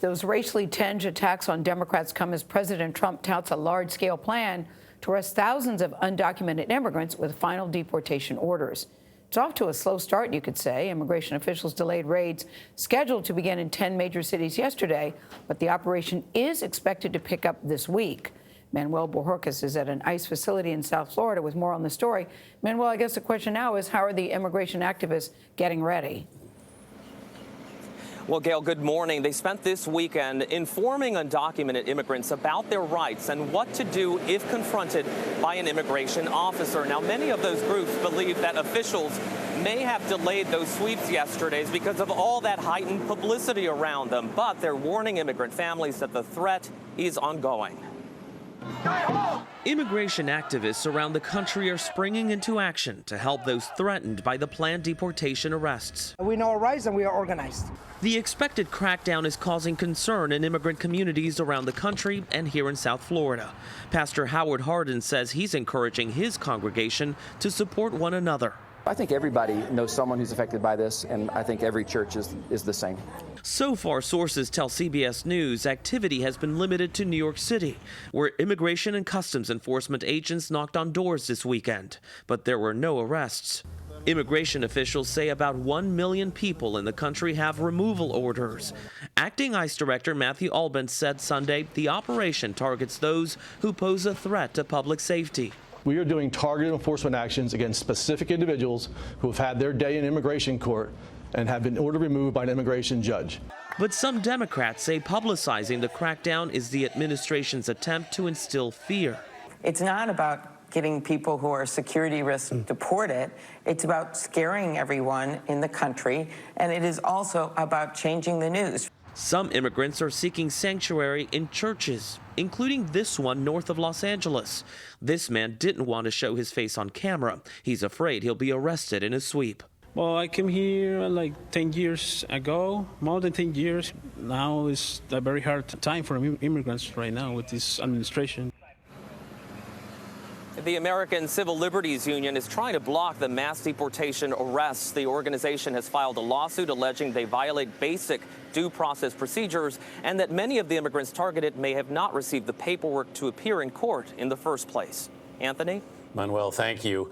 Those racially tinged attacks on Democrats come as President Trump touts a large-scale plan to arrest thousands of undocumented immigrants with final deportation orders. It's off to a slow start, you could say. Immigration officials delayed raids scheduled to begin in 10 major cities yesterday, but the operation is expected to pick up this week. Manuel Bojorquez is at an ICE facility in South Florida with more on the story. Manuel, I guess the question now is, how are the immigration activists getting ready? Well, Gayle, good morning. They spent this weekend informing undocumented immigrants about their rights and what to do if confronted by an immigration officer. Now, many of those groups believe that officials may have delayed those sweeps yesterday because of all that heightened publicity around them. But they're warning immigrant families that the threat is ongoing. Immigration activists around the country are springing into action to help those threatened by the planned deportation arrests. We know our rights and we are organized. The expected crackdown is causing concern in immigrant communities around the country and here in South Florida. Pastor Howard Hardin says he's encouraging his congregation to support one another. I think everybody knows someone who's affected by this, and I think every church is the same. So far, sources tell CBS News activity has been limited to New York City, where Immigration and Customs Enforcement agents knocked on doors this weekend, but there were no arrests. Immigration officials say about 1 million people in the country have removal orders. Acting ICE Director Matthew Albence said Sunday the operation targets those who pose a threat to public safety. We are doing targeted enforcement actions against specific individuals who have had their day in immigration court and have been ordered removed by an immigration judge. But some Democrats say publicizing the crackdown is the administration's attempt to instill fear. It's not about getting people who are security risks deported. It's about scaring everyone in the country, and it is also about changing the news. Some immigrants are seeking sanctuary in churches, including this one north of Los Angeles. This man didn't want to show his face on camera. He's afraid he'll be arrested in a sweep. Well, I came here like 10 years ago, more than 10 years. Now is a very hard time for immigrants right now with this administration. The American Civil Liberties Union is trying to block the mass deportation arrests. The organization has filed a lawsuit alleging they violate basic due process procedures and that many of the immigrants targeted may have not received the paperwork to appear in court in the first place. Anthony? Manuel, thank you.